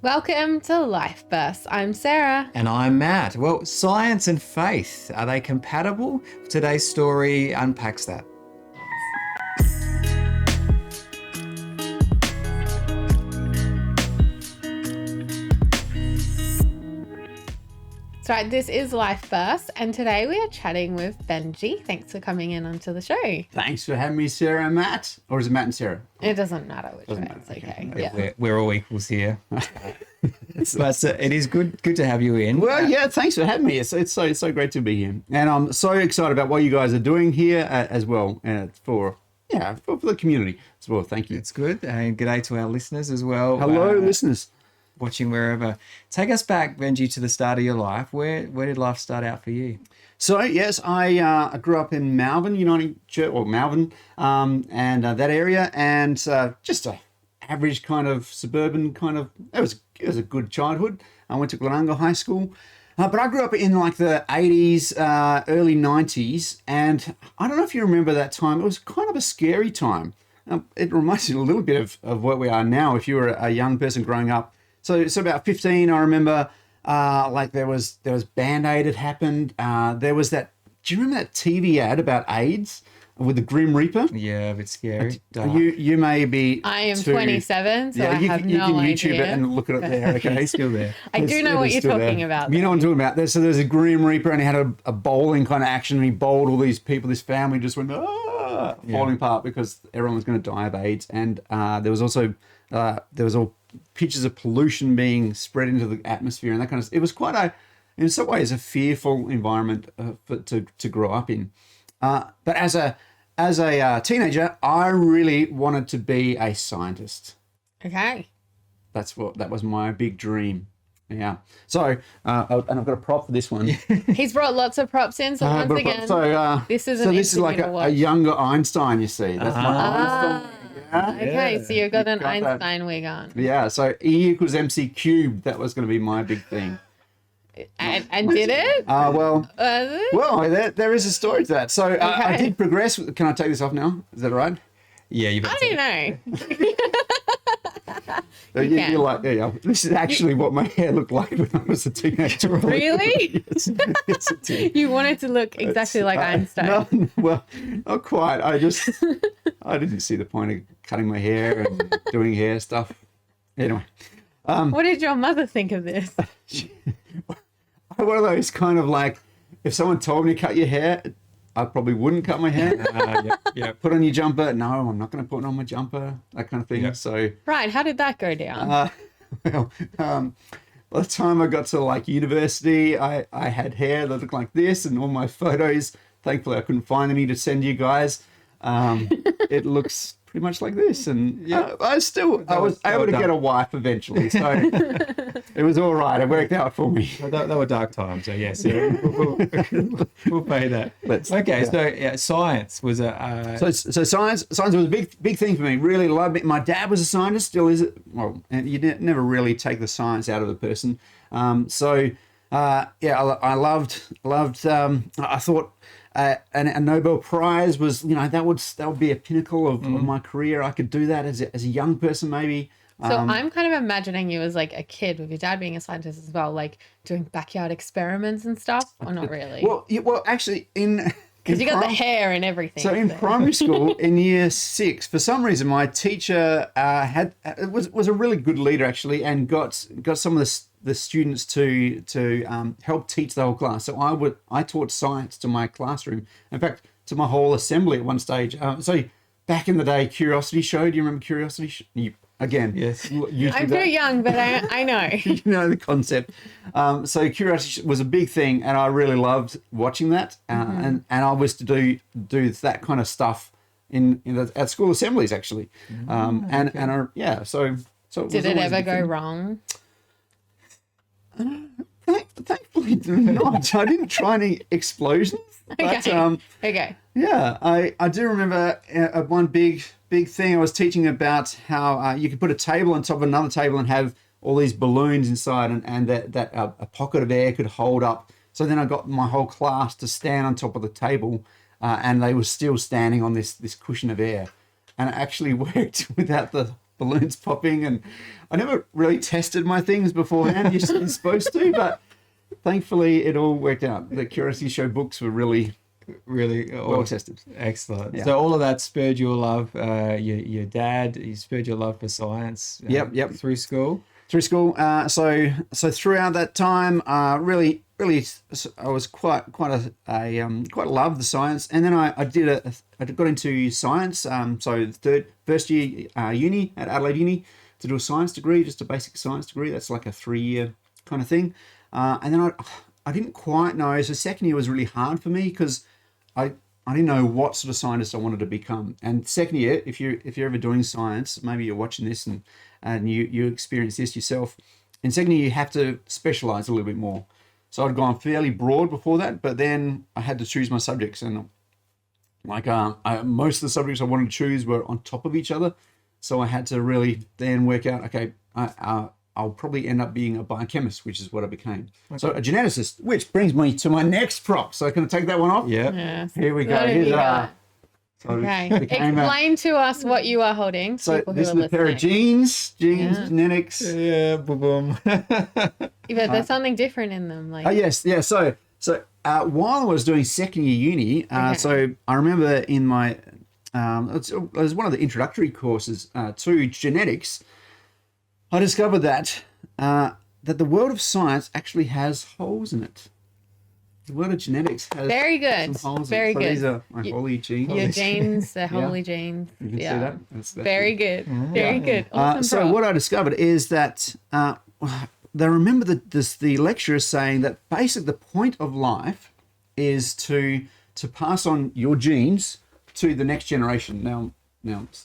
Welcome to Life Bursts. I'm Sarah. And I'm Matt. Well, science and faith, are they compatible? Today's story unpacks that. That's right, this is Life Bursts, and today we are chatting with Benji. Thanks for coming in onto the show. Thanks for having me, Sarah and Matt. Or is it Matt and Sarah? It doesn't matter which way, matter. it's okay. Okay. Yeah. We're all equals here. But it is good to have you in. Well, yeah, thanks for having me. It's so great to be here. And I'm so excited about what you guys are doing here as well for the community as well. Thank you. It's good. And g'day to our listeners as well. Hello, listeners. Watching wherever. Take us back, Benji, to the start of your life. Where did life start out for you? So, yes, I grew up in Malvern, Uniting Church, or Malvern, and that area, and just a average kind of suburban kind of, it was a good childhood. I went to Glenunga High School, but I grew up in like the 80s, early 90s, and I don't know if you remember that time. It was kind of a scary time. It reminds you a little bit of where we are now if you were a young person growing up. So about 15, I remember, like there was Band-Aid had happened. There was that, do you remember that TV ad about AIDS with the Grim Reaper? Yeah, a bit scary. You may be. I am 27, so I have you no can YouTube idea. it and look at it there. Okay, It's still there. I do know what you're talking about. You know what I'm talking about. So there's a Grim Reaper, and he had a bowling kind of action, and he bowled all these people. This family just went falling apart because everyone was going to die of AIDS, and there was also all pictures of pollution being spread into the atmosphere and that kind of. It was quite in some ways, a fearful environment to grow up in. But as a teenager, I really wanted to be a scientist. Okay. That was my big dream. Yeah. So, and I've got a prop for this one. He's brought lots of props in, so once again, this is like a younger Einstein, you see. That's my Einstein. Yeah. Okay, so you've got an Got that. Einstein wig on. Yeah, so E equals MC cubed, that was going to be my big thing. And did it? Well, Was it? there is a story to that. So I did progress. Can I take this off now? Is that all right? Yeah, you I don't know. So you're like, yeah, this is actually what my hair looked like when I was a teenager. Really? Yes, it did. You wanted to look exactly like Einstein. No, well, not quite. I didn't see the point of cutting my hair and doing hair stuff. Anyway. What did your mother think of this? One of those kind of like, if someone told me to cut your hair, I probably wouldn't cut my hair. yeah. Put on your jumper. No, I'm not going to put on my jumper. That kind of thing. Yeah. So, Right, how did that go down? By the time I got to like university, I had hair that looked like this, and all my photos, thankfully I couldn't find any to send you guys. It looks pretty much like this, and I was able to get a wife eventually, so it was all right. It worked out for me. Well, they were dark times, so yes, we'll pay that. So science was So science was a big thing for me. Really loved it. My dad was a scientist, still is it. Well, and you never really take the science out of a person. I loved. I thought. And a Nobel Prize was, that would be a pinnacle of my career. I could do that as a young person, maybe. So I'm kind of imagining you as like a kid with your dad being a scientist as well, like doing backyard experiments and stuff, or not really? Well, actually, because you got the hair and everything. So in primary school, in year 6, for some reason, my teacher was a really good leader actually, and got some of the students to help teach the whole class. So I taught science to my classroom. In fact, to my whole assembly at one stage. So back in the day, Curiosity Show. Do you remember Curiosity? Again, yes. I'm too young, but I know. You know the concept. So Curiosity was a big thing, and I really loved watching that. And I was to do that kind of stuff at school assemblies actually. So did it ever go wrong? Thankfully not. I didn't try any explosions. But, Okay. Yeah, I do remember one big thing I was teaching about how you could put a table on top of another table and have all these balloons inside, and that a pocket of air could hold up. So then I got my whole class to stand on top of the table, and they were still standing on this cushion of air, and it actually worked without the balloons popping, and I never really tested my things beforehand. You're supposed to, but thankfully it all worked out. The Curiosity Show books were really well tested. Excellent. Yeah. So all of that spurred your love. Your dad, he spurred your love for science. Yep. Through school. Through school. So throughout that time, really, I was quite loved the science, and then I got into science. So first year uni at Adelaide Uni to do a science degree, just a basic science degree. That's like a 3-year kind of thing. And then I didn't quite know. So second year was really hard for me because I didn't know what sort of scientist I wanted to become. And second year, if you're ever doing science, maybe you're watching this and you experience this yourself. In second year, you have to specialize a little bit more. So I'd gone fairly broad before that, but then I had to choose my subjects, and most of the subjects I wanted to choose were on top of each other. So I had to really then work out, okay, I'll probably end up being a biochemist, which is what I became. Okay. So a geneticist, which brings me to my next prop. So can I take that one off? Yeah. Yes. Here we go. Okay. Explain to us what you are holding. So this is a pair of genes, genetics. Yeah, boom. But there's something different in them. Like. Oh, yes. Yeah. So while I was doing second year uni, so I remember in my, it was one of the introductory courses to genetics, I discovered that the world of science actually has holes in it. The world of genetics has very good. Some holes very in it. So good. these are my holy genes. Your genes, the holy genes. You can see that. That's very good. Very good. Awesome so what I discovered is that they remember the lecturer saying that basically the point of life is to pass on your genes to the next generation. Now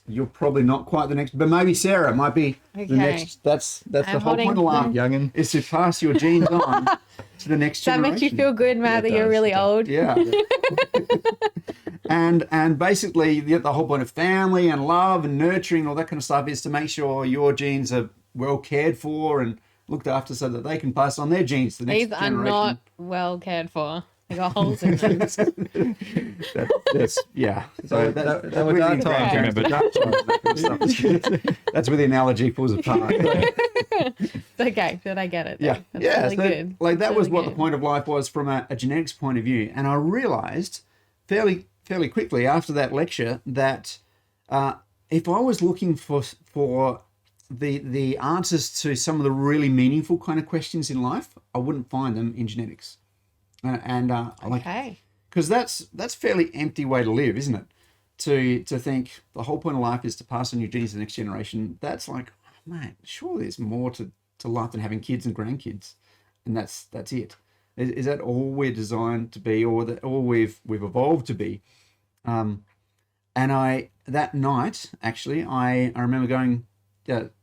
you're probably not quite the next, but maybe Sarah might be the next. That's the whole point of life, youngin, is to pass your genes on to the next generation. That makes you feel good, Matt, that you're really old. Yeah. and basically the whole point of family and love and nurturing, all that kind of stuff, is to make sure your genes are well cared for and looked after so that they can pass on their genes to the next generation. These are not well cared for. They got holes in them. That's yeah. So that were dark times, remember? Dark times, that kind of stuff. That's where the analogy falls apart. Okay, but I get it. Though. Yeah, That's really good. Like that was what the point of life was from a genetics point of view, and I realised fairly quickly after that lecture that if I was looking for the answers to some of the really meaningful kind of questions in life, I wouldn't find them in genetics. Because that's a fairly empty way to live, isn't it? To think the whole point of life is to pass on your genes to the next generation. That's like, oh, man, surely there's more to life than having kids and grandkids, and that's it. Is that all we're designed to be, or that all we've evolved to be? And that night actually, I remember going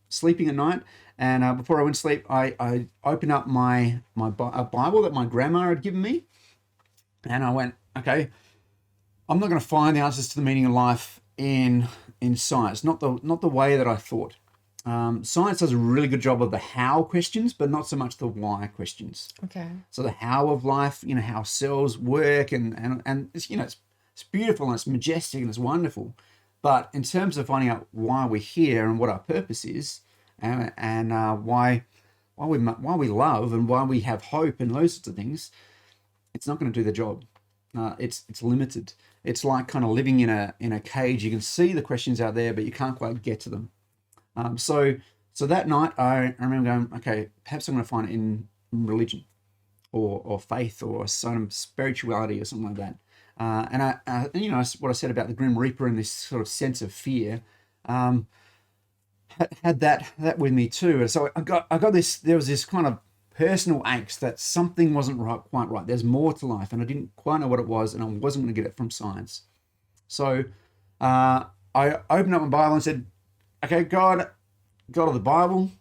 sleeping at night. And before I went to sleep, I opened up a Bible that my grandma had given me, and I went, okay, I'm not going to find the answers to the meaning of life in science, not the way that I thought. Science does a really good job of the how questions, but not so much the why questions. Okay. So the how of life, how cells work, and it's, it's beautiful and it's majestic and it's wonderful, but in terms of finding out why we're here and what our purpose is, and why we love and why we have hope and those sorts of things, it's not going to do the job. It's limited. It's like kind of living in a cage. You can see the questions out there, but you can't quite get to them. So that night I remember going, okay, perhaps I'm going to find it in religion, or faith, or some spirituality, or something like that. And what I said about the Grim Reaper and this sort of sense of fear. Had that with me too. So I got this. There was this kind of personal angst that something wasn't quite right. There's more to life, and I didn't quite know what it was, and I wasn't going to get it from science. So I opened up my Bible and said, "Okay, God of the Bible,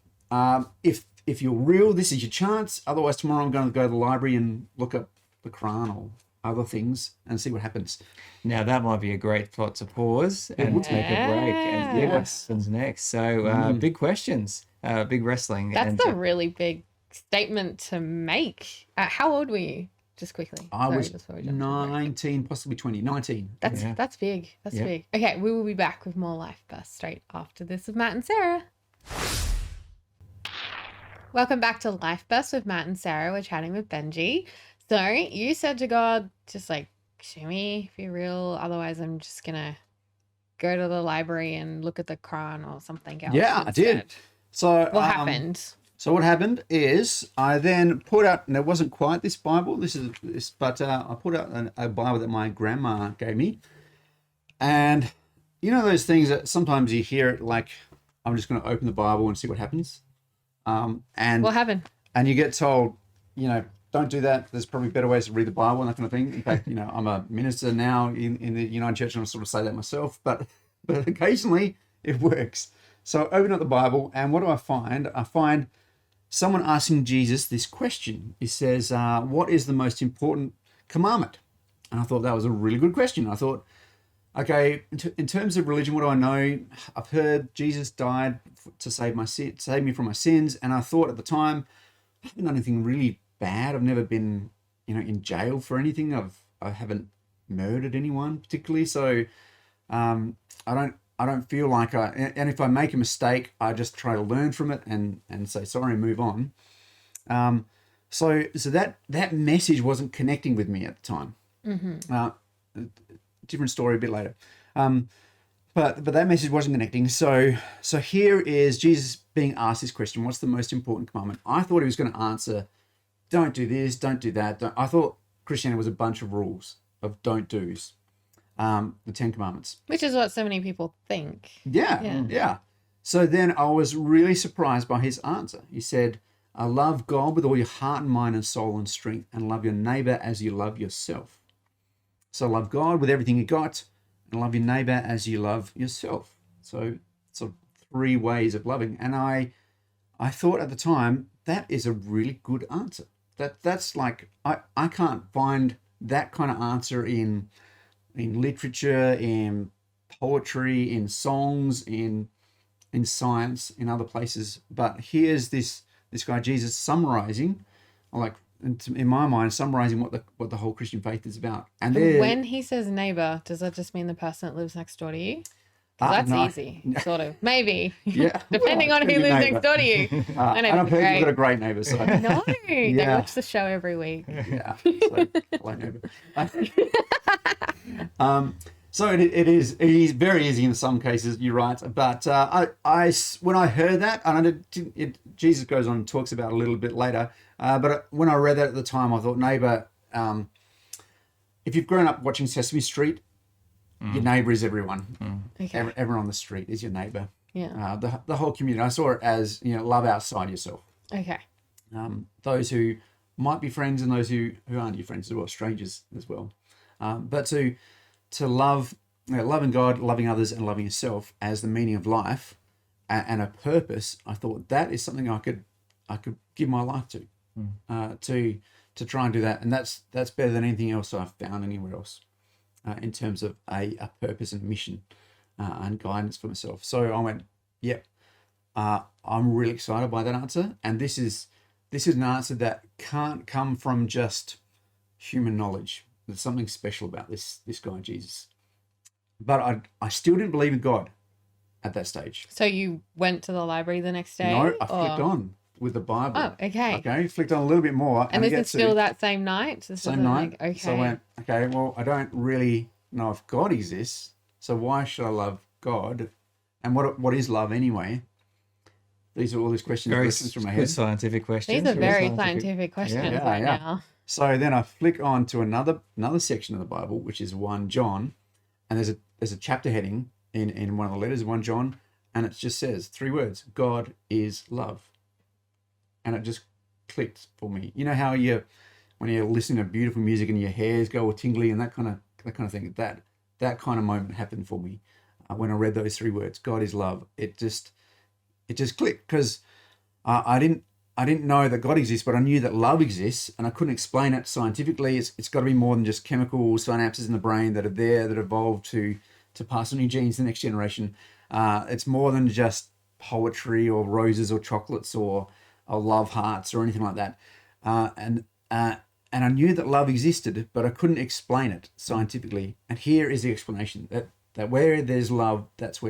if you're real, this is your chance. Otherwise, tomorrow I'm going to go to the library and look up the Quran or other things and see what happens." Now that might be a great spot to pause and take a break and see what happens next. So big questions, big wrestling. That's a really big statement to make. How old were you Just quickly. I Sorry, was before we jump to the break. 19, possibly 20, 19. That's big. That's big. Okay, we will be back with more Life Bursts straight after this with Matt and Sarah. Welcome back to Life Bursts with Matt and Sarah. We're chatting with Benji. So you said to God, just like, show me if you're real. Otherwise, I'm just going to go to the library and look at the Quran or something else. Yeah, instead. I did. So What happened? So what happened is I then put out, and it wasn't quite this Bible, but I put out a Bible that my grandma gave me. And you know those things that sometimes you hear it like, I'm just going to open the Bible and see what happens. And What happened? And you get told, don't do that. There's probably better ways to read the Bible and that kind of thing. In fact, I'm a minister now in the United Church, and I sort of say that myself, but occasionally it works. So I open up the Bible, and what do I find? I find someone asking Jesus this question. He says, what is the most important commandment? And I thought that was a really good question. I thought, okay, in terms of religion, what do I know? I've heard Jesus died to save me from my sins. And I thought at the time, I haven't done anything really bad. I've never been, in jail for anything. I haven't murdered anyone particularly. So I don't feel like and if I make a mistake, I just try to learn from it and say sorry and move on. So that message wasn't connecting with me at the time. Mm-hmm. Different story a bit later. But that message wasn't connecting. So here is Jesus being asked this question: what's the most important commandment? I thought he was going to answer, don't do this, don't do that. I thought Christianity was a bunch of rules of don't do's. The 10 Commandments. Which is what so many people think. Yeah. So then I was really surprised by his answer. He said, love God with all your heart and mind and soul and strength, and love your neighbor as you love yourself. So love God with everything you got, and love your neighbor as you love yourself. So 3 ways of loving. And I thought at the time, that is a really good answer. That's like, I can't find that kind of answer in literature, in poetry, in songs, in science, in other places. But here's this guy Jesus summarizing, in my mind, summarizing what the whole Christian faith is about. And when he says neighbor, does that just mean the person that lives next door to you? That's no. easy, sort of. Maybe. Yeah. Depending on who lives next door to you. I know you've got a great neighbor. So. No, they watch the show every week. Yeah. So, hello, neighbor. So it is very easy in some cases. You're right, but when I heard that, and Jesus goes on and talks about it a little bit later. But when I read that at the time, I thought, neighbor. If you've grown up watching Sesame Street, your neighbor is everyone. Okay. Everyone on the street is your neighbor. Yeah. The whole community. I saw it as love outside yourself. Okay. Those who might be friends and those who aren't your friends as well, strangers as well. But to love, loving God, loving others, and loving yourself as the meaning of life and a purpose, I thought that is something I could give my life to try and do that, and that's better than anything else I've found anywhere else in terms of a purpose and mission and guidance for myself. So I went, yep, I'm really excited by that answer, and this is an answer that can't come from just human knowledge. There's something special about this guy Jesus. But I still didn't believe in God at that stage. So you went to the library the next day? No, I flicked on with the Bible. Oh, okay. Okay, flicked on a little bit more. And this is still that same night? Same night. Okay. So I went, okay, well, I don't really know if God exists, so why should I love God? And what is love anyway? These are all these questions from my head. Scientific questions. These are very scientific questions now. So then I flick on to another section of the Bible, which is 1 John, and there's a chapter heading in one of the letters, 1 John, and it just says 3 words: God is love. And it just clicked for me. You know how when you're listening to beautiful music and your hairs go all tingly and that kind of thing. That kind of moment happened for me when I read those 3 words: God is love. It just clicked, because I didn't know that God exists, but I knew that love exists, and I couldn't explain it scientifically. It's got to be more than just chemical synapses in the brain that are there, that evolved to pass on your genes to the next generation. It's more than just poetry or roses or chocolates or love hearts or anything like that. And and I knew that love existed, but I couldn't explain it scientifically. And here is the explanation: that where there's love, that's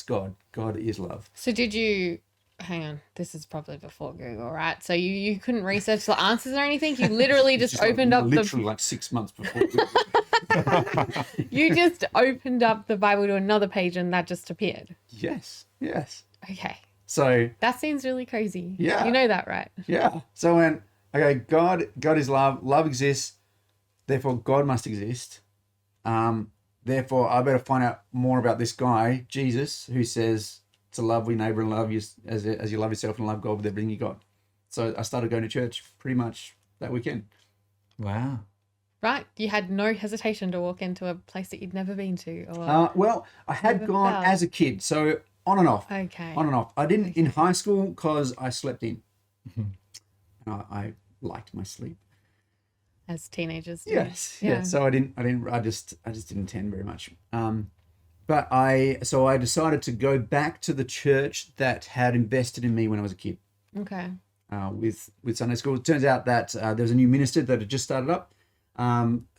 God. God is love. So did you, hang on, this is probably before Google, right? So you couldn't research the answers or anything? You literally just opened up literally like 6 months before. You just opened up the Bible to another page and that just appeared. Yes. Okay. So That seems really crazy. Yeah. You know that, right? yeah. So I went, okay, God is love. Love exists. Therefore, God must exist. Therefore, I better find out more about this guy, Jesus, who says to love your neighbor and love you as you love yourself and love God with everything you got. So I started going to church pretty much that weekend. Wow. Right. You had no hesitation to walk into a place that you'd never been to. Or Well, I had Never gone felt. as a kid, so on and off. Okay. On and off. I didn't in high school because I slept in. I liked my sleep. As teenagers do. Yes. Yeah. Yeah. So I just didn't attend very much. But I decided to go back to the church that had invested in me when I was a kid. Okay. With Sunday school. It turns out that there was a new minister that had just started up.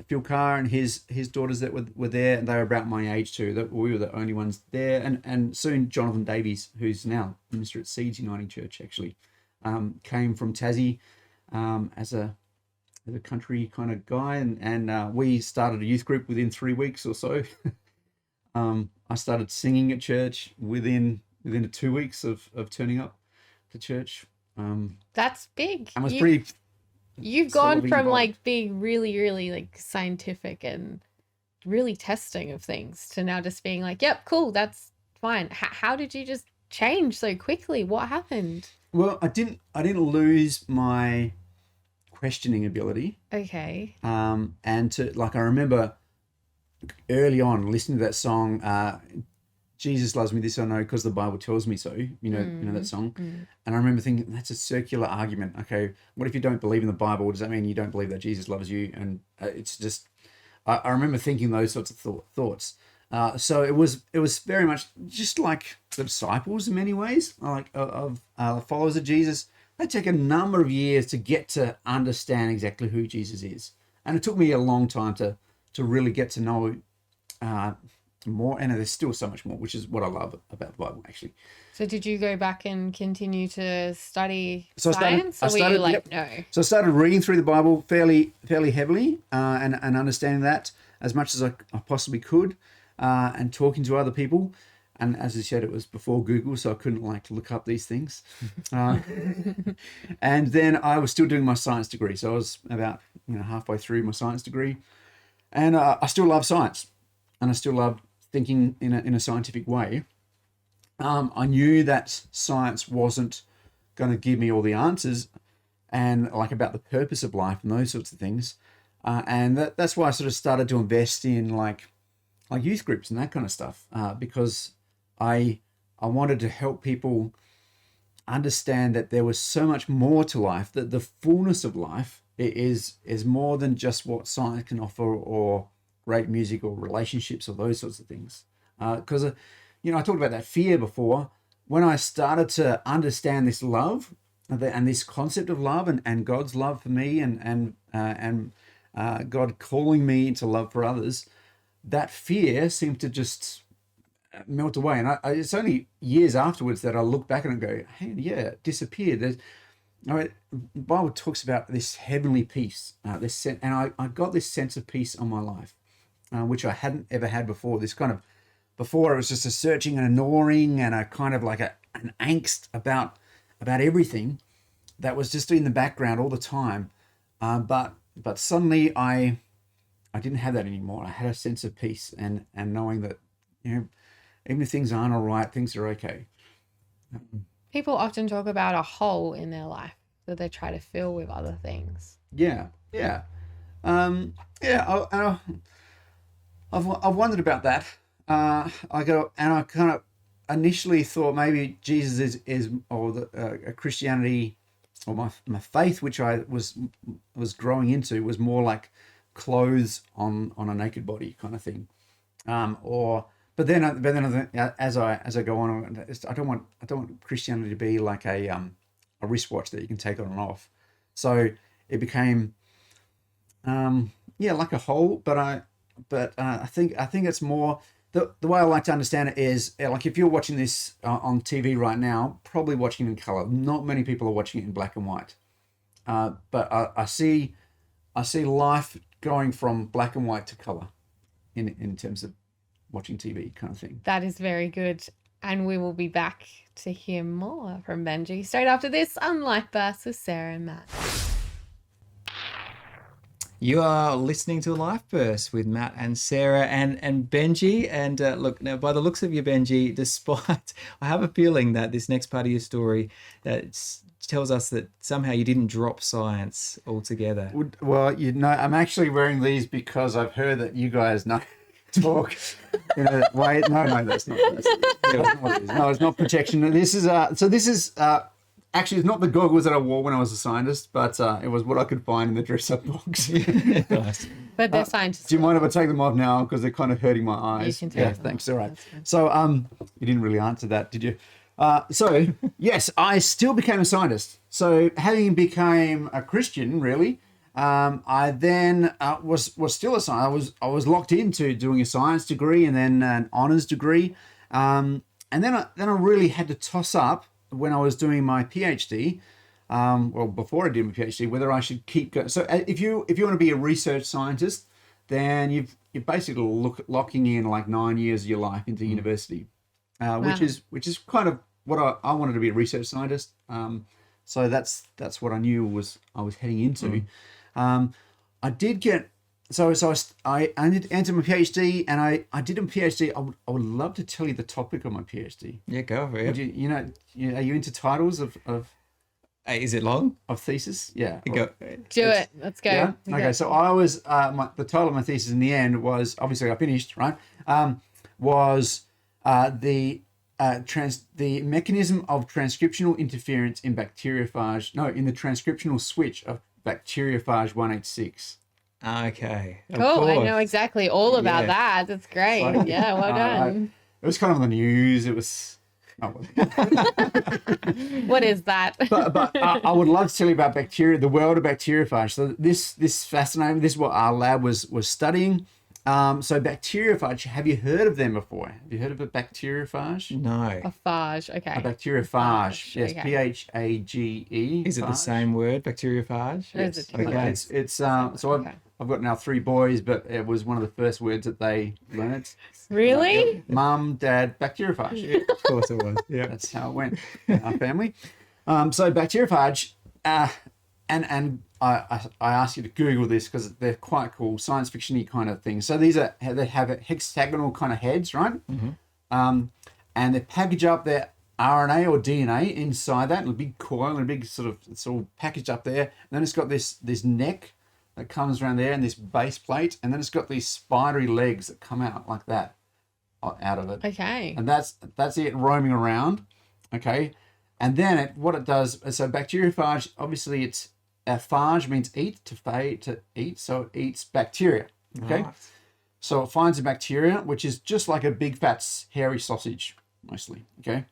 Phil Carr and his daughters that were there, and they were about my age too. That we were the only ones there, and soon Jonathan Davies, who's now minister at Seeds Uniting Church, actually came from Tassie as a country kind of guy, and we started a youth group within 3 weeks or so. I started singing at church within 2 weeks of turning up to church. That's big. I was pretty. You've solidly gone from involved. like being really, really like scientific and really testing of things to now just being like, yep, cool, that's fine. How did you just change so quickly? What happened? Well, I didn't lose my questioning ability. Okay. And to I remember early on listening to that song, Jesus loves me, this I know because the Bible tells me so. You know that song. And I remember thinking, that's a circular argument. Okay, what if you don't believe in the Bible? Does that mean you don't believe that Jesus loves you? And it's just, I remember thinking those sorts of thoughts. So it was very much just like the disciples in many ways, like of followers of Jesus. They take a number of years to get to understand exactly who Jesus is, and it took me a long time to really get to know more. And there's still so much more, which is what I love about the Bible, actually. So did you go back and continue to study So science? Or were you like, no? So I started reading through the Bible fairly heavily, and understanding that as much as I possibly could, and talking to other people. And as I said, it was before Google, so I couldn't look up these things. And then I was still doing my science degree, so I was about halfway through my science degree, and I still love science, and I still love thinking in a scientific way. I knew that science wasn't going to give me all the answers, and about the purpose of life and those sorts of things, and that's why I sort of started to invest in like youth groups and that kind of stuff, because I wanted to help people understand that there was so much more to life, that the fullness of life is more than just what science can offer, or great music, or relationships, or those sorts of things. Because I talked about that fear before. When I started to understand this love and this concept of love, and God's love for me, and God calling me to love for others, that fear seemed to just melt away. And it's only years afterwards that I look back and go, hey, yeah, it disappeared. The Bible talks about this heavenly peace, and I got this sense of peace on my life, which I hadn't ever had before. This kind of, before it was just a searching and a gnawing and a kind of an angst about everything that was just in the background all the time. But suddenly I didn't have that anymore. I had a sense of peace and knowing that, even if things aren't all right, things are okay. People often talk about a hole in their life that they try to fill with other things. Yeah. I've wondered about that. I kind of initially thought maybe Jesus is Christianity, or my faith, which I was growing into, was more like clothes on a naked body kind of thing, But then as I go on, I don't want Christianity to be like a wristwatch that you can take on and off. So it became yeah, like a whole. But I think it's more the way I like to understand it is like if you're watching this on TV right now, probably watching it in color. Not many people are watching it in black and white. But I see life going from black and white to color in terms of watching TV kind of thing. That is very good. And we will be back to hear more from Benji straight after this on Life Burst with Sarah and Matt. You are listening to Life Burst with Matt and Sarah and Benji. And look, now by the looks of you, Benji, despite I have a feeling that this next part of your story tells us that somehow you didn't drop science altogether. Well, I'm actually wearing these because I've heard that you guys know talk. Wait, no, that's not. That's not what it is. No, it's not protection. This is actually, it's not the goggles that I wore when I was a scientist, but it was what I could find in the dress-up box. Nice. But they're scientists. Do you mind if I take them off now because they're kind of hurting my eyes? You can take them thanks. off. All right. So, you didn't really answer that, did you? So yes, I still became a scientist. So having became a Christian, really, I then was still a scientist. I was locked into doing a science degree and then an honors degree, and then I really had to toss up when I was doing my PhD. Well, before I did my PhD, whether I should keep going. So if you want to be a research scientist, then you're basically locking in like 9 years of your life into university, which is kind of what I wanted to be a research scientist. So that's what I knew I was heading into. I did get I entered my PhD, and I did a PhD. I would love to tell you the topic of my PhD. Yeah, go for it. Would are you into titles of Is it long? of thesis? Yeah. Go. Do it. Let's go. Yeah. Okay. So I was the title of my thesis in the end was, obviously I finished, right? Was the mechanism of transcriptional interference in bacteriophage. No, in the transcriptional switch of bacteriophage 186. Okay. Of Cool. I course. know exactly all about that. That's great. So, Yeah, well done. It was kind of on the news. It was. What is that? But I would love to tell you about bacteria, the world of bacteriophage. So this fascinating. This is what our lab was studying. So bacteriophage. Have you heard of them before? Have you heard of a bacteriophage? No. A phage. Okay. A bacteriophage. Yes, Okay. phage. Is it the same word, bacteriophage? Or is it different? Okay. It's so I've got now 3 boys, but it was one of the first words that they learnt. Really? Mum, dad, bacteriophage. Of course it was. Yeah. That's how it went in our family. So bacteriophage, and I asked you to Google this because they're quite cool, science fiction-y kind of things. So they have a hexagonal kind of heads, right? Mm-hmm. And they package up their RNA or DNA inside that in a big coil and a big it's all packaged up there. And then it's got this neck that comes around there and this base plate, and then it's got these spidery legs that come out like that out of it. Okay. And that's it roaming around. Okay. And then what it does, so bacteriophage, obviously it's phage means eat, to eat, so it eats bacteria. Okay. Nice. So it finds a bacteria, which is just like a big fat hairy sausage, mostly. Okay.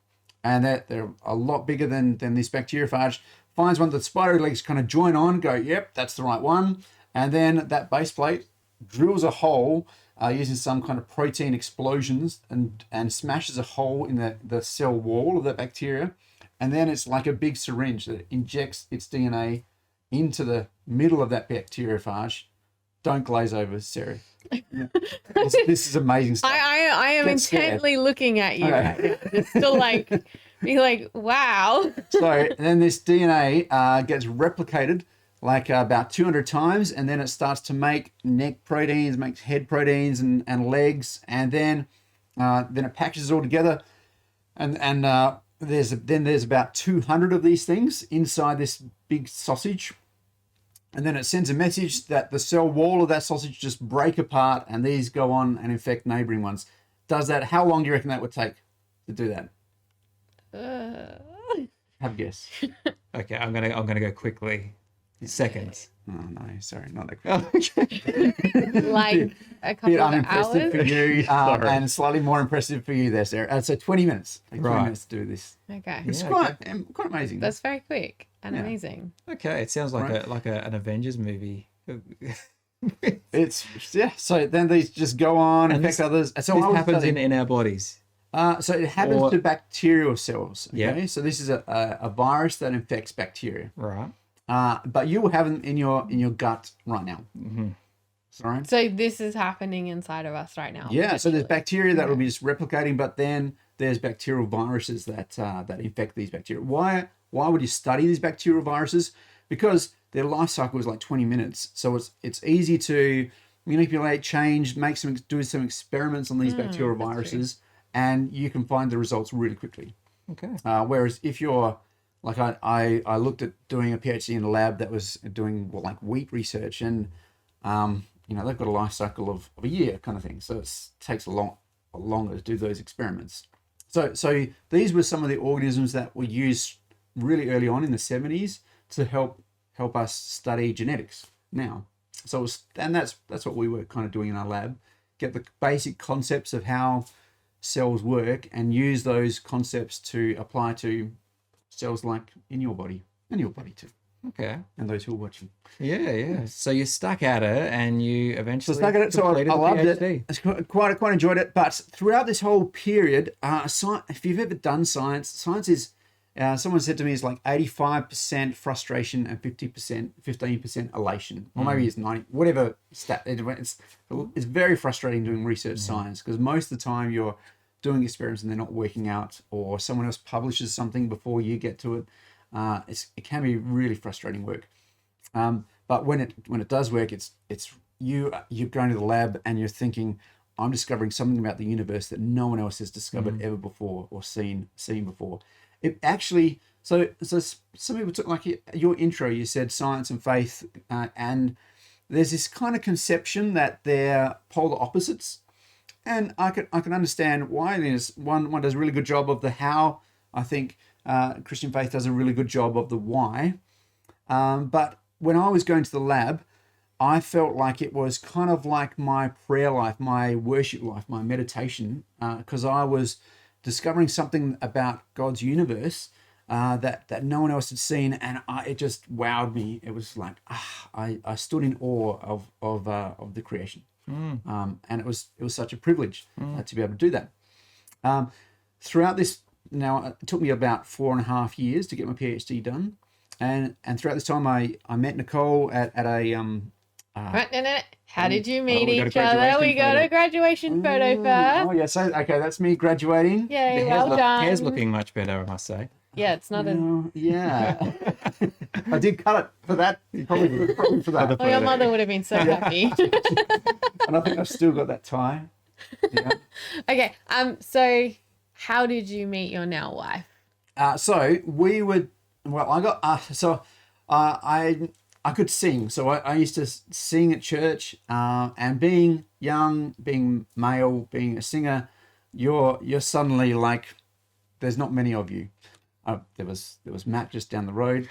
And they're a lot bigger than this bacteriophage. Finds one that the spidery legs kind of join on, go, yep, that's the right one. And then that base plate drills a hole using some kind of protein explosions and smashes a hole in the cell wall of that bacteria. And then it's like a big syringe that injects its DNA into the middle of that bacteriophage. Don't glaze over, Sarah. Yeah. This is amazing stuff. I am Get scared. intently looking at you Okay. right now. Just still be like, wow. So then this DNA gets replicated like about 200 times, and then it starts to make neck proteins, makes head proteins and legs, and then it packages it all together, and there's about 200 of these things inside this big sausage, and then it sends a message that the cell wall of that sausage just break apart, and these go on and infect neighboring ones. Does that? How long do you reckon that would take to do that? Have a guess. Okay, I'm gonna go quickly. Seconds. Oh no, sorry, not that quick. Okay. Like a couple Bit of unimpressive for hours. you, Sorry. and slightly more impressive for you there, Sarah. So 20 minutes. Take 20 Right. minutes to do this. Okay. It's Yeah, quite amazing. That's very quick and Yeah. amazing. Okay, it sounds like Right. an Avengers movie. It's So then these just go on and affect others. So this happens in our bodies. So it happens to bacterial cells. Okay, Yeah. so this is a virus that infects bacteria. Right. But you will have them in your gut right now. Mm-hmm. Sorry. So this is happening inside of us right now. Yeah. So there's potentially. bacteria that will be just replicating, but then there's bacterial viruses that that infect these bacteria. Why would you study these bacterial viruses? Because their life cycle is like 20 minutes. So it's easy to manipulate, change, do some experiments on these bacterial viruses, and you can find the results really quickly. Okay. Whereas if you're like I looked at doing a PhD in a lab that was doing like wheat research, and they've got a life cycle of a year kind of thing. So it takes a lot longer to do those experiments. So these were some of the organisms that were used really early on in the 70s to help us study genetics now. So that's what we were kind of doing in our lab, get the basic concepts of how cells work and use those concepts to apply to cells like in your body and your body too. Okay. And those who are watching. Yeah. So you stuck at it and you eventually So I loved PhD. it. I quite enjoyed it. But throughout this whole period, if you've ever done science is, someone said to me, it's like 85% frustration and 15% elation. Or maybe it's 90, whatever stat. It's very frustrating doing research science, because most of the time you're doing experiments and they're not working out, or someone else publishes something before you get to it. It can be really frustrating work. But when it does work, it's you're going to the lab and you're thinking, I'm discovering something about the universe that no one else has discovered ever before or seen before. It actually, so some people took, like your intro, you said science and faith, and there's this kind of conception that they're polar opposites, and I can understand why it is. One does a really good job of the how. I think Christian faith does a really good job of the why. But when I was going to the lab, I felt like it was kind of like my prayer life, my worship life, my meditation, because I was discovering something about God's universe that no one else had seen, and it just wowed me. It was like I stood in awe of the creation, and it was such a privilege to be able to do that. Throughout this, now it took me about 4.5 years to get my PhD done, and throughout this time I met Nicole at a Right, no. How did you meet we got a each other? graduation We got photo. a graduation photo first. Oh yeah, so okay, that's me graduating. Yay, The well done. hair's looking much better, I must say. Yeah, it's not a. Yeah. I did cut it for that. Probably for that. Oh, your mother would have been so happy. And I think I've still got that tie. Yeah. Okay. So how did you meet your now wife? So we would. Well, I got. I could sing, so I used to sing at church. And being young, being male, being a singer, you're suddenly like, there's not many of you. There was Matt just down the road,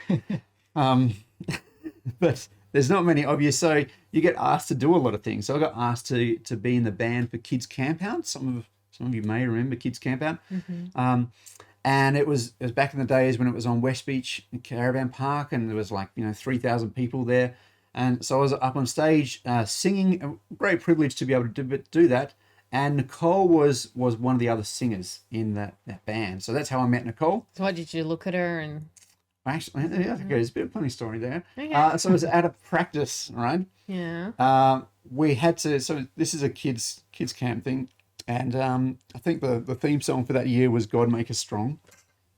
but there's not many of you, so you get asked to do a lot of things. So I got asked to be in the band for Kids Camp Out. Some of you may remember Kids Camp Out. And it was back in the days when it was on West Beach Caravan Park, and there was like 3,000 people there, and so I was up on stage singing. A great privilege to be able to do that. And Nicole was one of the other singers in that band, so that's how I met Nicole. So what, did you look at her and? Actually, yeah, okay, there's a bit of funny story there. Okay. So it was at a practice, right? Yeah. We had to. So this is a kids camp thing. And I think the theme song for that year was God Make Us Strong.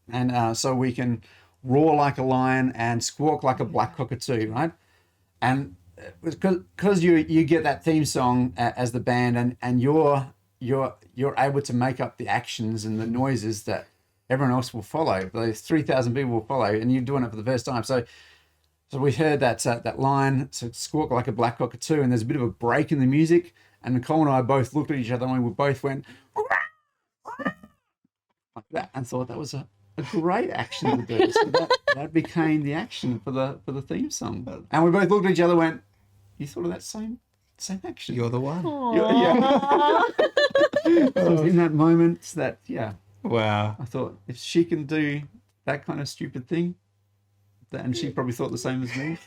And so we can roar like a lion and squawk like a black cockatoo, right? And because you get that theme song as the band, and you're able to make up the actions and the noises that everyone else will follow. Those 3,000 people will follow, and you're doing it for the first time. So we heard that line, so squawk like a black cockatoo, and there's a bit of a break in the music. And Nicole and I both looked at each other and we both went like that, and thought that was a great action to do. So that became the action for the theme song. And we both looked at each other and went, you thought of that same action? You're the one. Yeah. So in that moment, Wow. I thought, if she can do that kind of stupid thing, and she probably thought the same as me.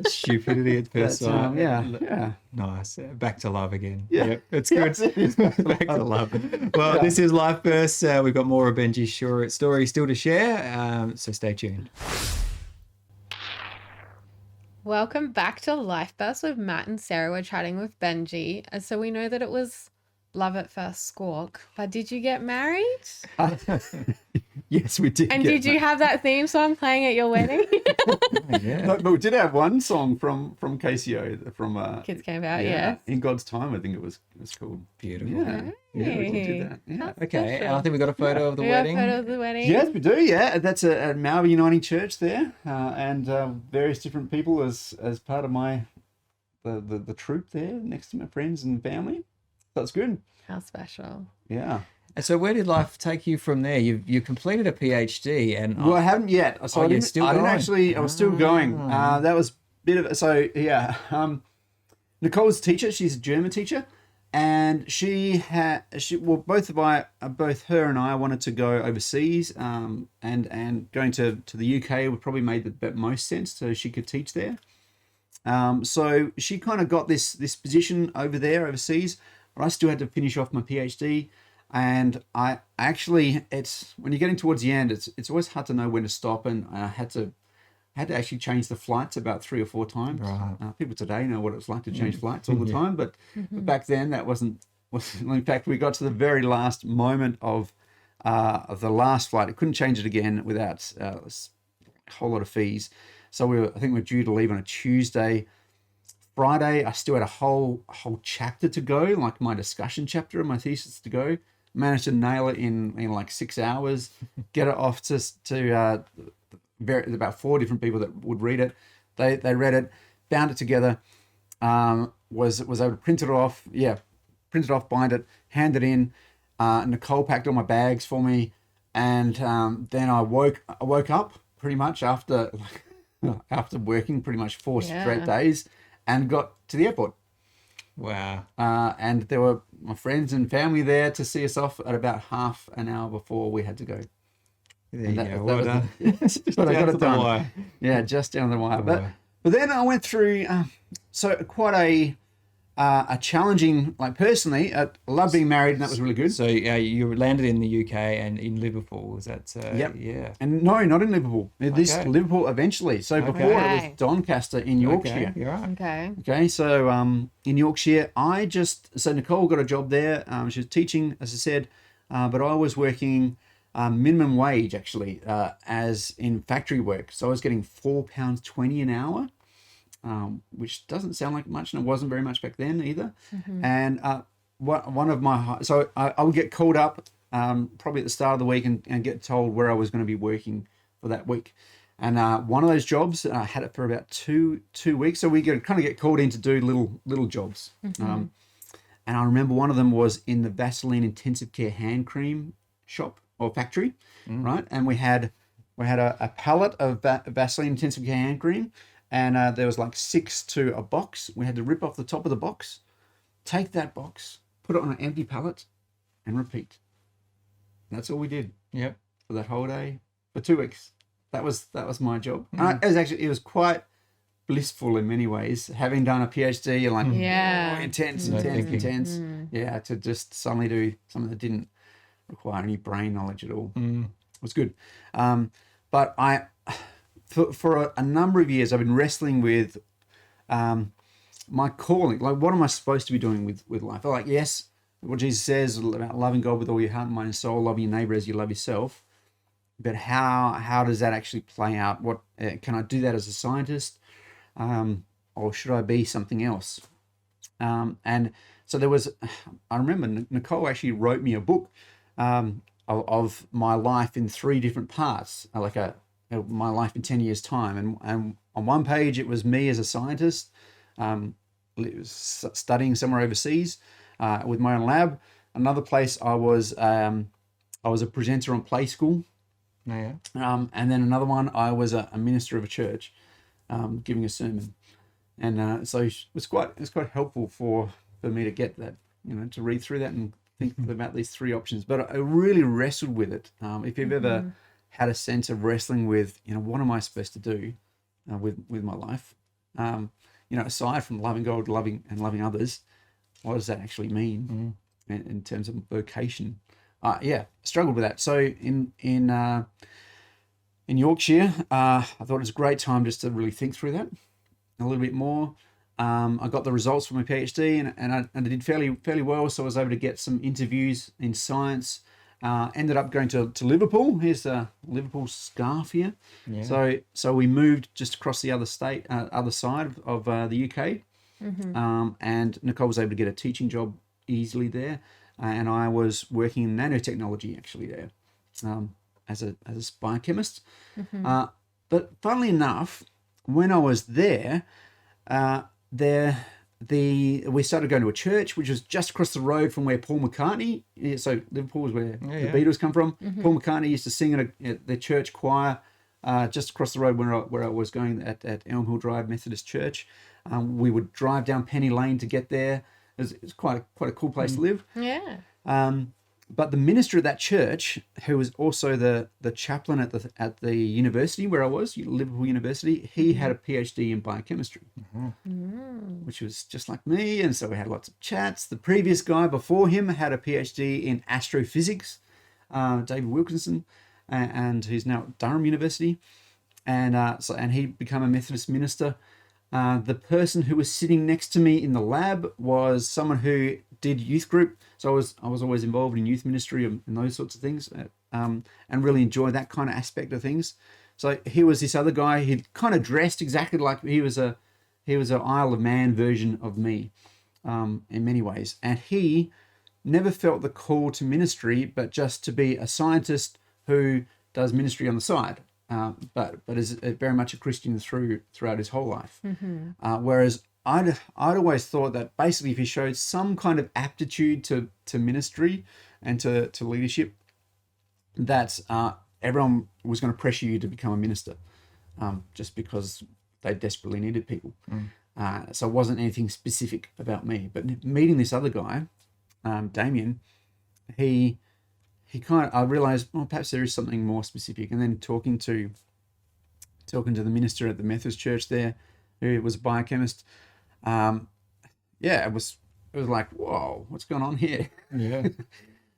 Stupidity at first But, sight. yeah. Nice. Back to love again. Yeah. Yep, it's good. Yes, it is back to Back to love. love. Well, Yeah. this is Life Burst. We've got more of Benji's short story still to share, so stay tuned. Welcome back to Life Burst with Matt and Sarah. We're chatting with Benji. So we know that it was love at first squawk, but did you get married? Yes, we did. And get did you have that theme song playing at your wedding? Yeah. But we did have one song from KCO from Kids came out, yeah. In God's Time, I think it was called. Beautiful. Yeah, yeah, we did that. Yeah. That's Okay, and I special. think we got a photo of the We got a wedding. photo of the wedding. Yes, we do. Yeah, that's at Malvern Uniting Church there, and various different people as part of my the troop there, next to my friends and family. That's good. How special. Yeah. And so where did life take you from there? You completed a PhD and Well, I haven't yet. So you're still I didn't going? actually. I was still going. That was a bit of so yeah. Nicole's a teacher. She's a German teacher, and both her and I wanted to go overseas. And going to the UK would probably made the most sense, so she could teach there. So she kind of got this position over there overseas, but I still had to finish off my PhD. And I actually, it's when you're getting towards the end, it's always hard to know when to stop, and I had to actually change the flights about 3 or 4 times. Right. People today know what it's like to change flights all the time, but back then that wasn't. In fact, we got to the very last moment of the last flight. I couldn't change it again without a whole lot of fees. So I think we were due to leave on a Tuesday. Friday, I still had a whole chapter to go, like my discussion chapter of my thesis to go. Managed to nail it in like 6 hours, get it off to about 4 different people that would read it. They read it, bound it together, was able to print it off, bind it, hand it in. Nicole packed all my bags for me, and then I woke up pretty much after working pretty much 4 straight days, and got to the airport. wow. And there were my friends and family there to see us off at about half an hour before we had to go. There you that- go. that Well was done. But I Down got to it the done. wire. Yeah, just down the wire. Wire. But then I went through quite a challenging, like personally, I love being married, and that was really good. So you landed in the UK and in Liverpool. Was that? Yep. Yeah. And no, not in Liverpool. This Okay. Liverpool eventually. So before it Okay. was Doncaster in Yorkshire. Okay, you're right. Okay. Okay, so in Yorkshire, so Nicole got a job there. She was teaching, as I said, but I was working minimum wage actually, as in factory work. So I was getting £4.20 an hour, which doesn't sound like much, and it wasn't very much back then either. And one of my so I would get called up probably at the start of the week and get told where I was going to be working for that week. And one of those jobs, I had it for about two weeks. So we kind of get called in to do little jobs. And I remember one of them was in the Vaseline intensive care hand cream shop or factory, right? And we had a pallet of Vaseline intensive care hand cream, and there was like 6 to a box. We had to rip off the top of the box, take that box, put it on an empty pallet, and repeat. And that's all we did Yep. for that whole day for 2 weeks. That was my job. And it was quite blissful in many ways, having done a PhD. You're like, Yeah. intense. No thinking. Yeah, to just suddenly do something that didn't require any brain knowledge at all. It was good. But for a number of years, I've been wrestling with my calling. Like, what am I supposed to be doing with life? Like, yes, what Jesus says about loving God with all your heart, mind, and soul, loving your neighbor as you love yourself. But how does that actually play out? What can I do that as a scientist, or should I be something else? And so I remember Nicole actually wrote me a book of my life in 3 different parts, my life in 10 years' time. And on one page, it was me as a scientist, studying somewhere overseas with my own lab. Another place, I was a presenter on Play School. Yeah. And then another one, I was a minister of a church, giving a sermon. And so it was quite helpful for me to get that, to read through that and think about these 3 options. But I really wrestled with it. If you've ever had a sense of wrestling with, what am I supposed to do with my life? Aside from loving God, loving others, what does that actually mean in terms of vocation? Struggled with that. So in Yorkshire, I thought it was a great time just to really think through that a little bit more. I got the results from my PhD and I did fairly well, so I was able to get some interviews in science. Ended up going to Liverpool. Here's a Liverpool scarf here. Yeah. So we moved just across the other side of the UK, and Nicole was able to get a teaching job easily there, and I was working in nanotechnology actually there, as a biochemist. But funnily enough, when I was there, we started going to a church which was just across the road from where Paul McCartney. So Liverpool is where the Beatles come from. Paul McCartney used to sing at the church choir just across the road where I was going at Elm Hill Drive Methodist Church. We would drive down Penny Lane to get there. It's quite a cool place to live. Yeah. But the minister of that church, who was also the chaplain at the university where I was, Liverpool University, he had a PhD in biochemistry, which was just like me. And so we had lots of chats. The previous guy before him had a PhD in astrophysics, David Wilkinson, and who's now at Durham University. And he became a Methodist minister. The person who was sitting next to me in the lab was someone who did youth group. So I was always involved in youth ministry and those sorts of things, and really enjoyed that kind of aspect of things. So he was this other guy. He kind of dressed exactly like he was an Isle of Man version of me, in many ways. And he never felt the call to ministry, but just to be a scientist who does ministry on the side. But is very much a Christian throughout his whole life. Whereas I'd always thought that basically if he showed some kind of aptitude to ministry and to leadership, that everyone was going to pressure you to become a minister, just because they desperately needed people. So it wasn't anything specific about me. But meeting this other guy, Damien, I realized, perhaps there is something more specific. And then talking to the minister at the Methodist church there, who was a biochemist, it was like, whoa, what's going on here? Yeah.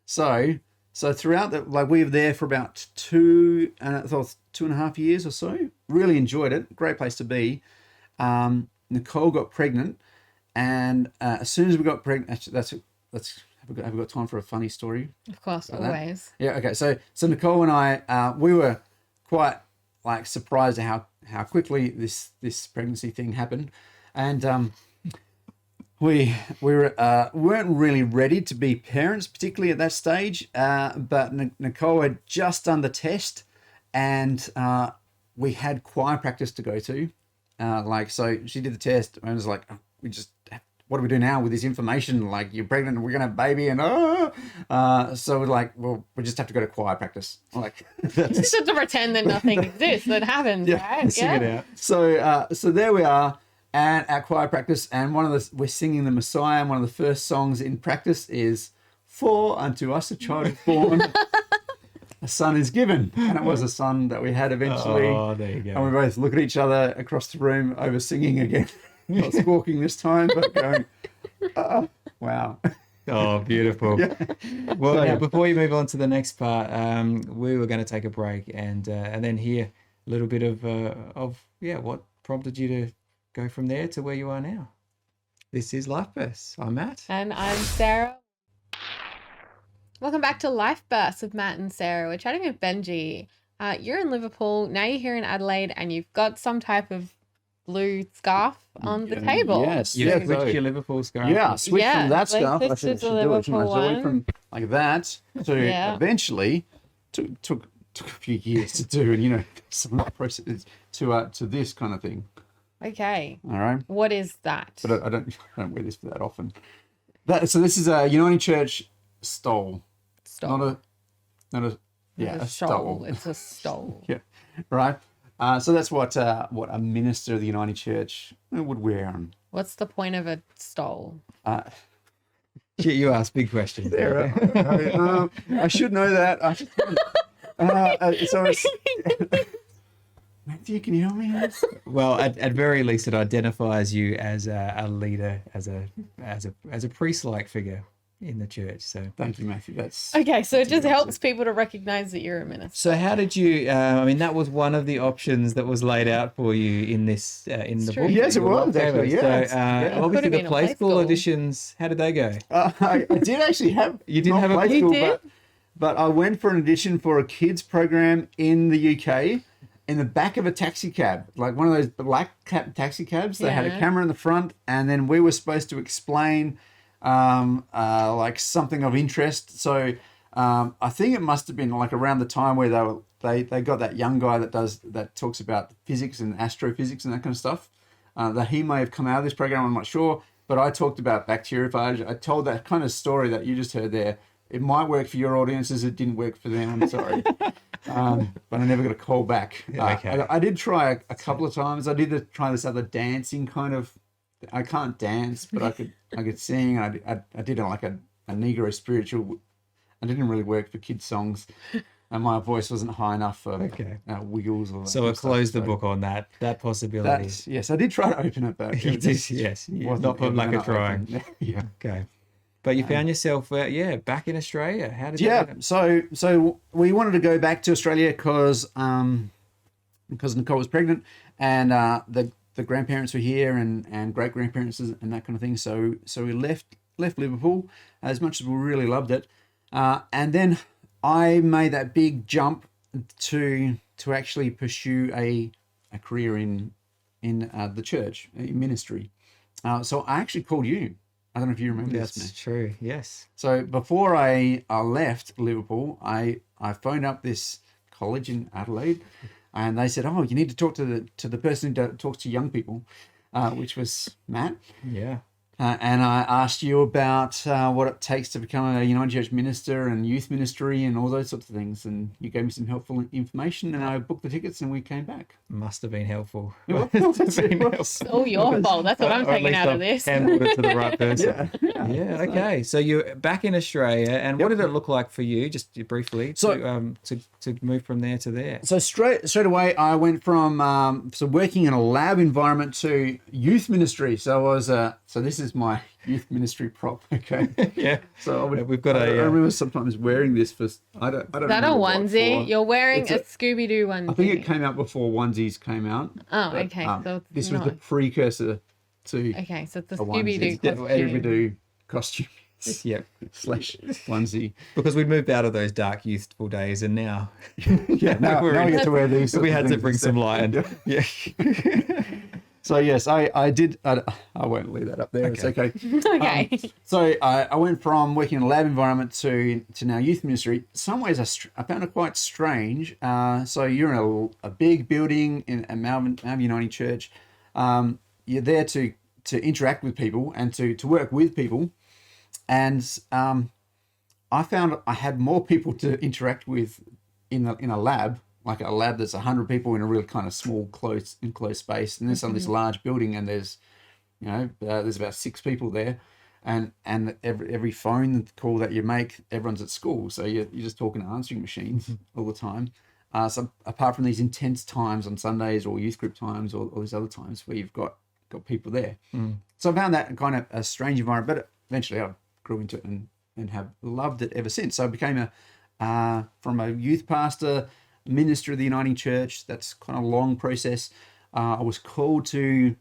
So throughout we were there for about 2.5 years or so. Really enjoyed it. Great place to be. Nicole got pregnant, and as soon as we got pregnant, actually, have we got time for a funny story? Of course, always. Yeah. Okay. So Nicole and I, we were quite surprised at how quickly this pregnancy thing happened, and we weren't really ready to be parents, particularly at that stage. But Nicole had just done the test, and we had choir practice to go to. So she did the test, and it was like, what do we do now with this information? Like, you're pregnant and we're going to have a baby, and so we're like, well, we just have to go to choir practice. Like, just have to pretend that nothing exists that happens, right? Sing it out. So there we are at our choir practice, and we're singing the Messiah, and one of the first songs in practice is "For unto us a child is born, a son is given," and it was a son that we had eventually. Oh, there you go. And we both look at each other across the room over singing again. Not squawking this time, but going, wow. Oh, beautiful. Yeah. Well, before you move on to the next part, we were going to take a break and then hear a little bit of what prompted you to go from there to where you are now. This is Life Bursts. I'm Matt. And I'm Sarah. Welcome back to Life Bursts with Matt and Sarah. We're chatting with Benji. You're in Liverpool, now you're here in Adelaide, and you've got some type of blue scarf on the table. Yes. You switched your Liverpool scarf. Yeah, switch from that scarf. I should do it. So I went from like that to eventually took a few years to do, and some of the processes to this kind of thing. Okay. All right. What is that? But I don't wear this for that often. So this is a Uniting Church stole. Not a stole. It's a stole. Yeah. Right. So that's what a minister of the Uniting Church would wear. What's the point of a stole? You ask big questions. There. I should know that. Matthew, can you help me? Well, at very least, it identifies you as a leader, as a priest-like figure in the church. So Thank you, Matthew. That's Okay, so it that's a just good helps answer. people to recognize that you're a minister. So how did you? I mean, that was one of the options that was laid out for you in this in the true. book. Yes, that it your was, wife gave actually, us. yes. So Yeah. Put obviously him the in a play play school school. auditions. How did they go? I did actually have. You did not have a- play You school, did? but I went for an audition for a kids program in the UK in the back of a taxi cab, like one of those black taxi cabs. They had a Yeah. camera in the front, and then we were supposed to explain like something of interest. So I think it must have been like around the time where they got that young guy that talks about physics and astrophysics and that kind of stuff. That he may have come out of this program, I'm not sure. But I talked about bacteriophage. I told that kind of story that you just heard there. It might work for your audiences. It didn't work for them. I'm sorry. But I never got a call back. Okay. I did try a couple of times. I did try this other dancing kind of. I can't dance, but I could sing. I did like a Negro spiritual. I didn't really work for kids songs, and my voice wasn't high enough for wiggles or. So it closed the book on that possibility. Yes, I did try to open it, but You did, yes. Not for lack of trying. Yeah. Okay. But you found yourself, back in Australia. How did that Yeah, happen? so we wanted to go back to Australia because Nicole was pregnant, and the grandparents were here and great grandparents and that kind of thing. So we left Liverpool as much as we really loved it, and then I made that big jump to actually pursue a career in the church, in ministry. So I actually called you. I don't know if you remember this, That's man. true. Yes. So before I left Liverpool, I phoned up this college in Adelaide, and they said, "Oh, you need to talk to the person who talks to young people," which was Matt. Yeah. And I asked you about what it takes to become a United Church minister and youth ministry and all those sorts of things, and you gave me some helpful information, and I booked the tickets, and we came back. Must have been helpful. It Must have was. been It was. helpful. Oh, your fault. That's what I'm Or at taking least out of I've this. handled it to the right person. Yeah. Okay. So you're back in Australia, and what Yep. did it look like for you, just briefly, to move from there to there? So straight away, I went from working in a lab environment to youth ministry. So I was so this is my youth ministry prop. Okay. Yeah. So We've got I a. remember sometimes wearing this for. I don't. Is that a remember what onesie? for. You're wearing It's a a- Scooby Doo onesie. I think it came out before onesies came out. Oh, but, okay. So it's this was not. the precursor to Okay, so it's the a Scooby Doo onesie. Scooby costume. Doo costume Yep. / onesie. Because we'd moved out of those dark youthful days, and now Yeah. Now we get to wear these. we sorts had of to things bring some light. instead. And, yeah. So yes, I did. I won't leave that up there. It's okay. Okay. So I went from working in a lab environment to now youth ministry. In some ways, I found it quite strange. So you're in a big building in Melbourne Uniting Church. You're there to interact with people and to work with people. And I found I had more people to interact with in a lab, like a lab that's 100 people in a really kind of small, enclosed space. And there's on this large building, and there's there's about 6 people there, and every phone call that you make, everyone's at school, so you're just talking to answering machines all the time. So apart from these intense times on Sundays or youth group times or these other times where you've got people there. So I found that kind of a strange environment, but eventually I grew into it and have loved it ever since. So I became from a youth pastor, minister of the Uniting Church. That's kind of a long process. I was called to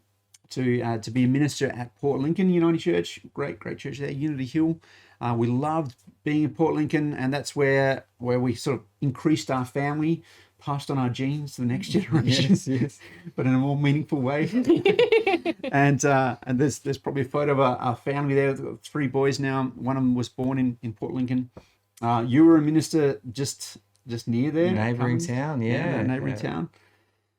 be a minister at Port Lincoln Uniting Church. Great church there, Unity Hill. We loved being in Port Lincoln, and that's where we sort of increased our family, passed on our genes to the next generation. Yes. But in a more meaningful way. and there's probably a photo of our family there. We've got 3 boys now. One of them was born in Port Lincoln. You were a minister just near there. Neighbouring town, neighbouring town.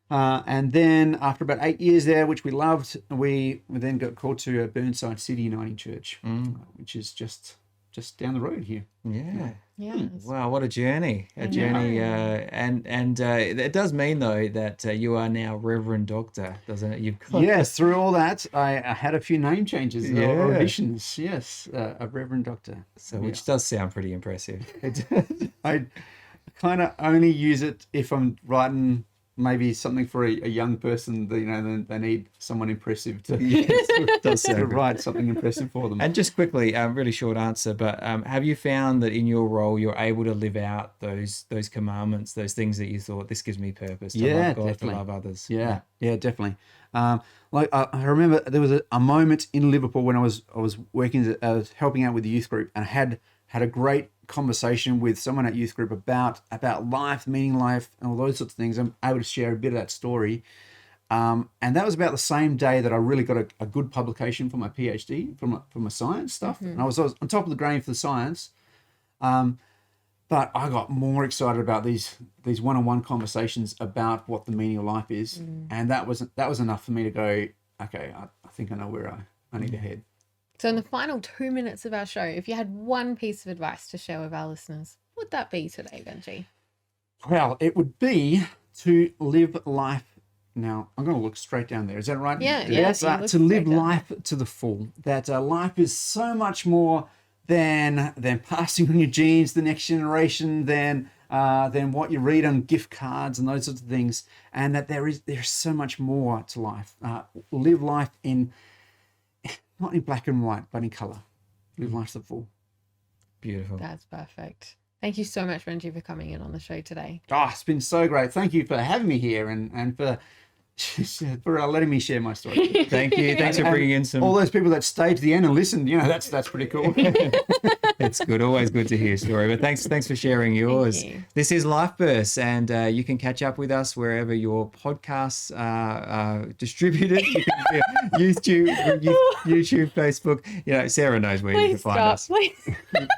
And then after about 8 years there, which we loved, we then got called to Burnside City Uniting Church, which is just down the road here. Yeah. Yes. Wow, what a journey! A journey, and it does mean though that you are now Reverend Doctor, doesn't it? You've got Yes, through all that, I had a few name changes Yeah. or additions. Yes, a Reverend Doctor. so which does sound pretty impressive. I kind of only use it if I'm writing maybe something for a young person. That, you know, they need someone impressive to, Yes, it does to sound good. write something impressive for them. And just quickly, really short answer, but have you found that in your role you're able to live out those commandments, those things that you thought, this gives me purpose to love God, definitely. to love others? Yeah, definitely. Like I remember there was a moment in Liverpool when I was working, I was helping out with the youth group, and I had a great conversation with someone at youth group about life, meaning life, and all those sorts of things. I'm able to share a bit of that story. And that was about the same day that I really got a good publication for my PhD from my science stuff. And I was on top of the grain for the science. But I got more excited about these one-on-one conversations about what the meaning of life is. And that was enough for me to go, okay, I think I know where I need to head. So in the final 2 minutes of our show, if you had one piece of advice to share with our listeners, what would that be today, Benji? Well, it would be to live life. Now, I'm going to look straight down there. Is that right? Yeah. To live life to the full. That life is so much more than passing on your genes to the next generation, than what you read on gift cards and those sorts of things. And that there's so much more to life. Live life not in black and white, but in colour. Live life to the full. Beautiful. That's perfect. Thank you so much, Benji, for coming in on the show today. Oh, it's been so great. Thank you for having me here and for letting me share my story. Thank you. Thanks for bringing in some. All those people that stayed to the end and listened, you know, that's pretty cool. It's good. Always good to hear a story. But thanks for sharing yours. you. This is Life Bursts, and you can catch up with us wherever your podcasts are distributed. You can YouTube, Facebook. You know, Sarah knows where you can find us. Please.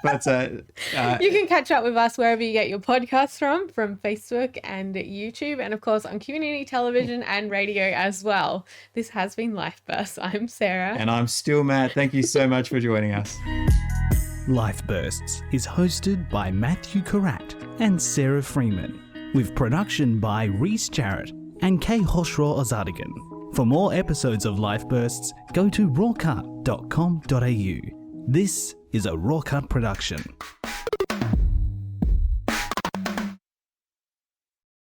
But You can catch up with us wherever you get your podcasts from Facebook and YouTube, and of course on community television and radio as well. This has been Life Bursts. I'm Sarah. and I'm still Matt. Thank you so much for joining us. Life Bursts is hosted by Matthew Karat and Sarah Freeman, with production by Reese Jarrett and Kay Hoshraw Ozadigan. For more episodes of Life Bursts, go to rawcut.com.au. This is a RawCut production.